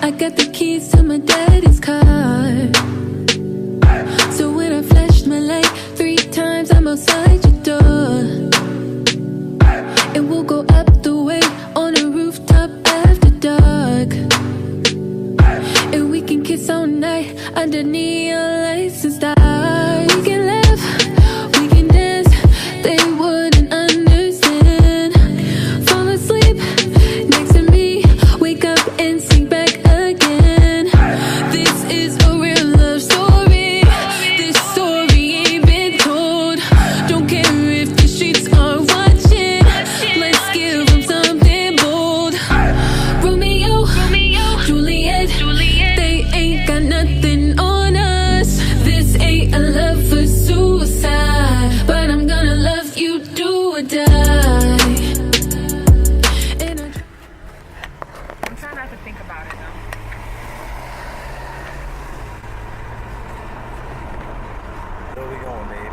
I got the keys to my daddy's car. So when I flashed my light 3 times, I'm outside your door. And we'll go up the way on a rooftop after dark. And we can kiss all night under neon lights and stars. We can laugh, we can dance, they wouldn't understand. Fall asleep next to me, wake up and sink back again. This is a real love story. This story ain't been told. Don't care if the streets are watching. Let's give them something bold. Romeo, Juliet, they ain't got nothing on us. This ain't a love for suicide, but I'm gonna love you, do or die. And I'm trying not to think about it though. Where we going, babe?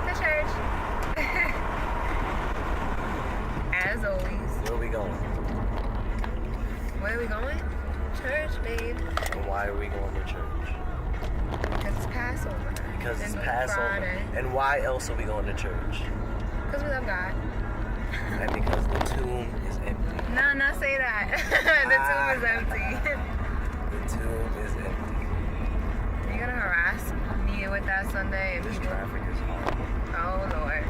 To church. As always. Where we going? Where are we going? Church, babe. And why are we going to church? Because it's Passover. Because it's And Passover. Friday. And why else are we going to church? Because we love God. And because the tomb is empty. No, not say that. The tomb is empty. The tomb is empty. You're gonna harass me with that Sunday and This people. traffic is horrible. Oh Lord.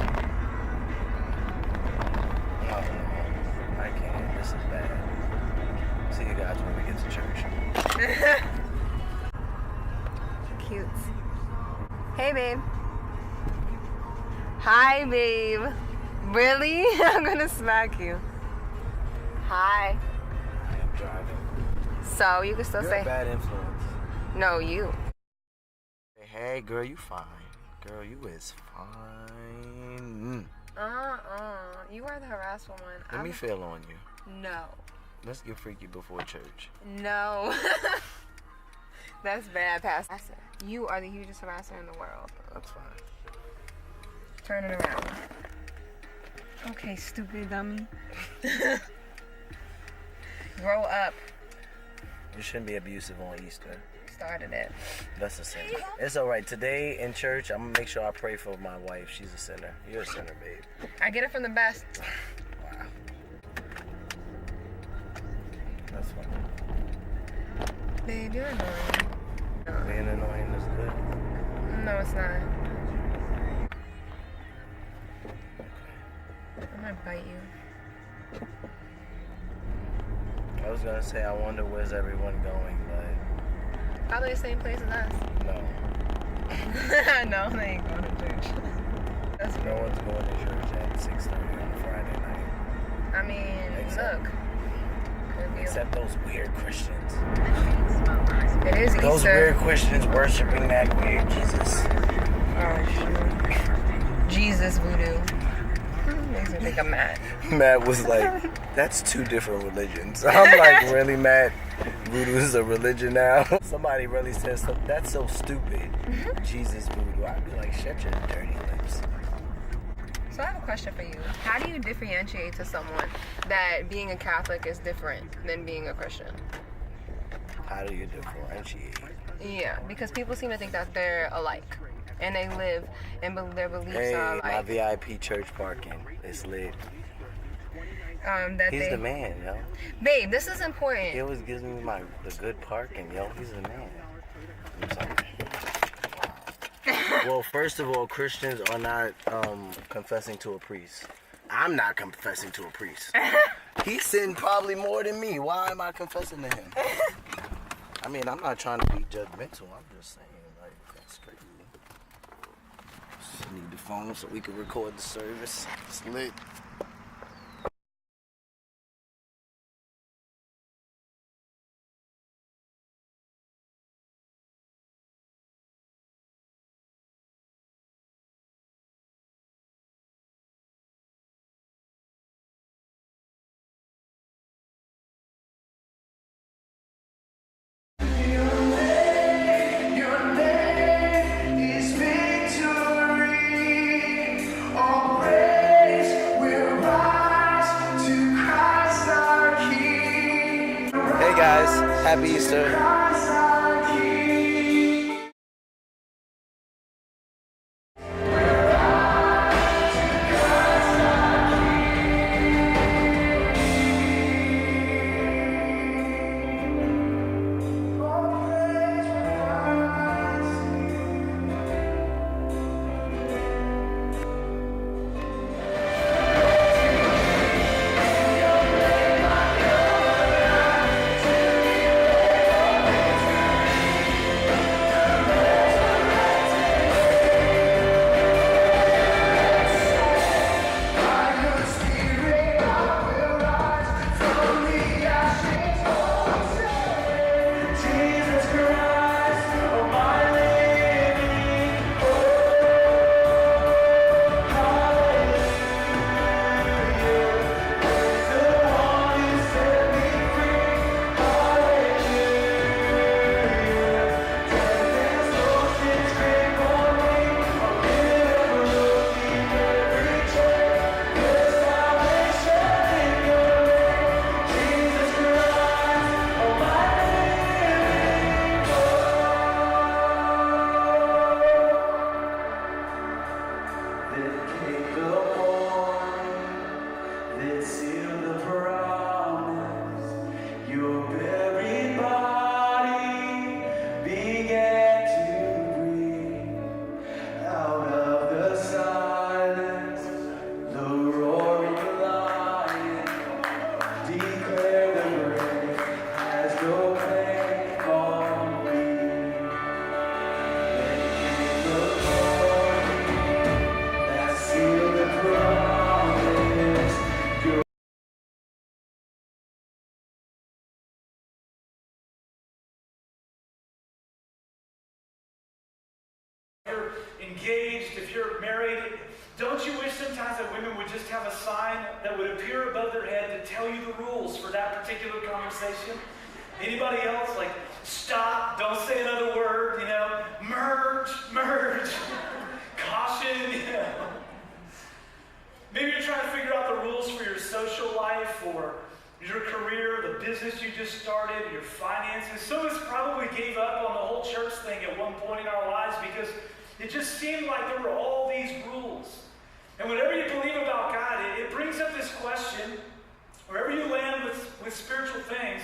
Oh, no. I can't. This is bad. See you guys when we get to church. Cute. Hey babe. Hi babe. Really? I'm gonna smack you. Hi. I am driving. So you can still You're say a bad influence. no, you. Hey, girl, you fine. Girl, you is fine. You are the harassful one. Let me feel on you. No. Let's get freaky before church. No. That's bad, Pastor. You are the hugest harasser in the world. That's fine. Turn it around. Okay, stupid dummy. Grow up. You shouldn't be abusive on Easter. Started it. That's a sin. It's alright. Today in church, I'm gonna make sure I pray for my wife. She's a sinner. You're a sinner, babe. I get it from the best. Wow. That's fine. Babe, you're annoying. Being annoying is good. No, it's not. I'm gonna bite you. I was gonna say, I wonder where's everyone going, but Probably the same place as us. no. No, they ain't going to church. That's No one's going to church at 6:30 on a Friday night. I mean, Except- look. Could be Except those weird Christians. it is Those Easter. weird Christians worshiping that weird Jesus. Oh, shoot. Jesus voodoo. Makes me think of Matt. Matt was like, that's 2 different religions. I'm like, really, Matt? Voodoo is a religion now? Somebody really says something. That's so stupid. Jesus voodoo. I'd be like, shut your dirty lips. So I have a question for you. How do you differentiate to someone that being a Catholic is different than being a Christian? How do you differentiate? Yeah, because people seem to think that they're alike. And they live and their beliefs Hey, are my like VIP church parking. It's lit. that He's they the man, yo. Babe, this is important. He always gives me the good parking, yo. He's the man. I'm sorry. Well, first of all, Christians are not confessing to a priest. I'm not confessing to a priest. He's sinning probably more than me. Why am I confessing to him? I mean, I'm not trying to be judgmental. I'm just saying, like, that's crazy. Just need the phone so we can record the service. It's lit. All praise will Happy Easter. Engaged, if you're married, don't you wish sometimes that women would just have a sign that would appear above their head to tell you the rules for that particular conversation? Anybody else? Like, stop, don't say another word, merge, caution, Maybe you're trying to figure out the rules for your social life or your career, the business you just started, your finances. Some of us probably gave up on the whole church thing at one point in our lives because it just seemed like there were all these rules. And whatever you believe about God, it brings up this question, wherever you land with spiritual things,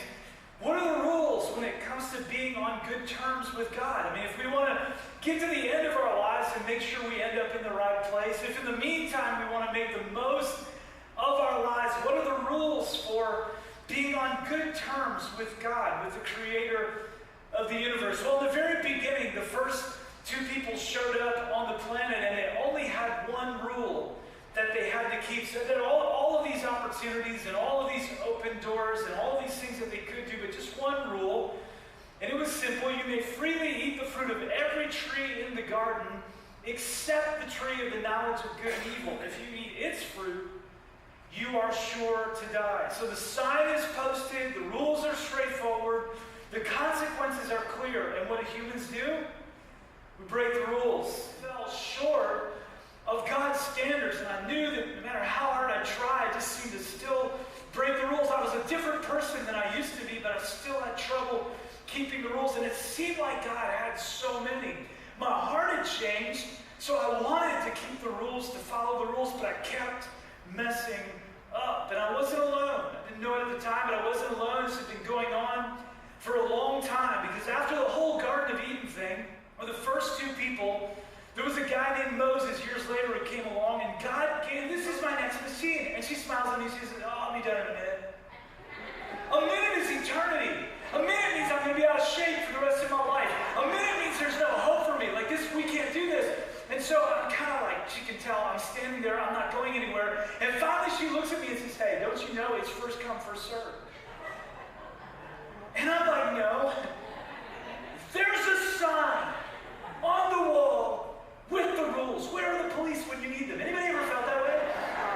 what are the rules when it comes to being on good terms with God? I mean, if we want to get to the end of our lives and make sure we end up in the right place, if in the meantime we want to make the most of our lives, what are the rules for being on good terms with God, with the creator of the universe? Well, in the very beginning, the first two people showed up on the planet and they only had one rule that they had to keep. So that all of these opportunities and all of these open doors and all of these things that they could do, but just one rule. And it was simple. You may freely eat the fruit of every tree in the garden except the tree of the knowledge of good and evil. If you eat its fruit, you are sure to die. So the sign is posted. The rules are straightforward. The consequences are clear. And what do humans do? We break the rules. I fell short of God's standards, and I knew that no matter how hard I tried, I just seemed to still break the rules. I was a different person than I used to be, but I still had trouble keeping the rules, and it seemed like God had so many. My heart had changed, so I wanted to keep the rules, to follow the rules, but I kept messing up. And I wasn't alone. I didn't know it at the time, but I wasn't alone. This had been going on for a long time, because after the whole Garden of Eden thing, or the first two people, there was a guy named Moses years later who came along, and God came, this is my next machine. And she smiles at me, she says, oh, I'll be done in a minute. A minute is eternity. A minute means I'm going to be out of shape for the rest of my life. A minute means there's no hope for me. Like this, we can't do this. And so I'm kind of like, she can tell, I'm standing there, I'm not going anywhere. And finally she looks at me and says, hey, don't you know it's first come, first served? And I'm like, no. There's a sign on the wall with the rules. Where are the police when you need them? Anybody ever felt that way?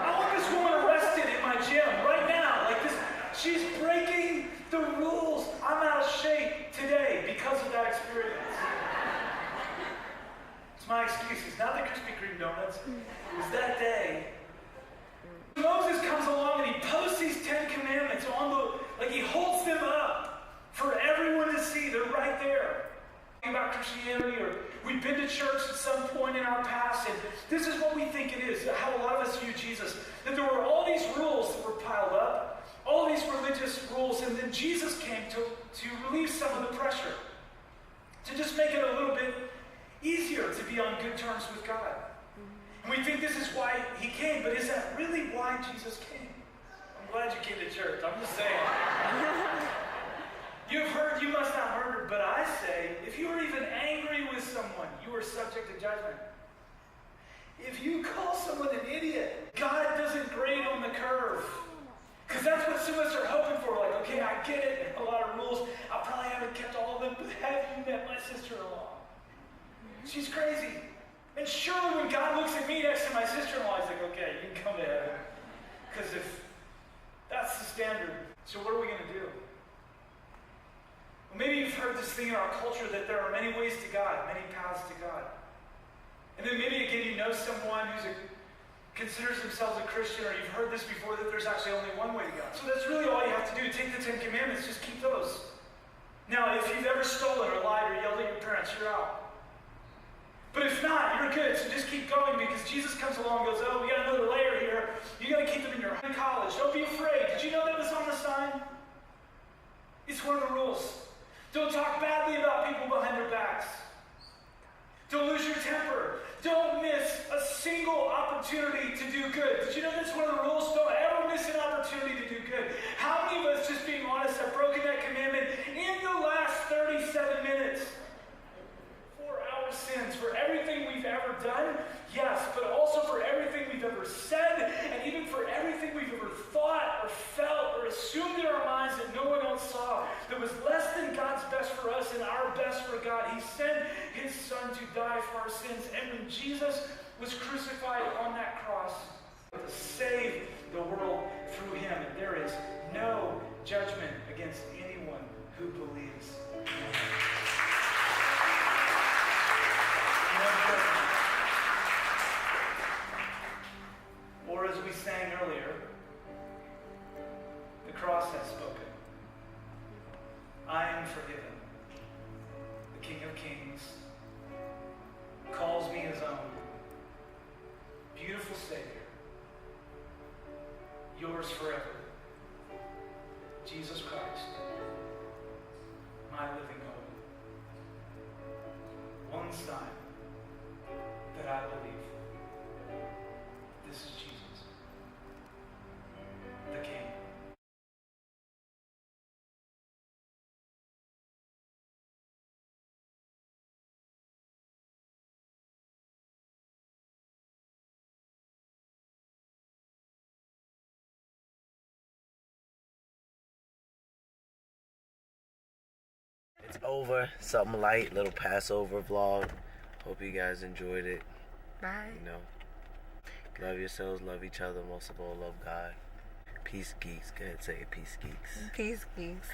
I want this woman arrested in my gym right now. Like this, she's breaking the rules. I'm out of shape today because of that experience. It's my excuse. It's not the Krispy Kreme donuts. It was that day. Moses comes along and he posts these 10 commandments on the, like he holds them up for every see. They're right there. About Christianity, or we've been to church at some point in our past, and this is what we think it is, how a lot of us view Jesus, that there were all these rules that were piled up, all these religious rules, and then Jesus came to relieve some of the pressure, to just make it a little bit easier to be on good terms with God. And we think this is why he came, but is that really why Jesus came? I'm glad you came to church. I'm just saying. You've heard, you must not have heard, but I say, if you are even angry with someone, you are subject to judgment. If you call someone an idiot, God doesn't grade on the curve. Because that's what some of us are hoping for. Like, okay, I get it, a lot of rules. I probably haven't kept all of them, but have you met my sister-in-law? She's crazy. And surely when God looks at me next to my sister-in-law, he's like, okay, you can come to heaven. Because if that's the standard, so what are we going to do? Well, maybe you've heard this thing in our culture that there are many ways to God, many paths to God. And then maybe again you know someone who considers themselves a Christian, or you've heard this before, that there's actually only one way to God. So that's really all you have to do. Take the 10 Commandments, just keep those. Now, if you've ever stolen or lied or yelled at your parents, you're out. But if not, you're good, so just keep going, because Jesus comes along and goes, oh, we got another layer here. You got to keep them in your college. Don't be afraid. Did you know that was on the sign? It's one of the rules. Don't talk badly about people behind their backs. Don't lose your temper. Don't miss a single opportunity to do good. Did you know that's one of the rules? Don't ever miss an opportunity to do good. How many of us, just being honest, have broken that commandment in the last 37 minutes? For our sins, for everything we've ever done, yes, but also for everything we've ever said, and even for everything we've ever thought or felt or assumed in our minds that no one else saw, that was less than God's best for us and our best for God. He sent his Son to die for our sins, and when Jesus was crucified on that cross to save the world through him, and there is no judgment against anyone who believes. Or as we sang earlier, the cross has spoken. I am forgiven. The King of Kings calls me his own. Beautiful Savior, yours forever. Jesus Christ, my living hope. One sign that I believe. This is Jesus, the King. It's over. Something light, little Passover vlog. Hope you guys enjoyed it. Bye. You know, love yourselves, love each other, most of all, love God. Peace, geeks. Go ahead, say it. Peace, geeks. Peace, geeks.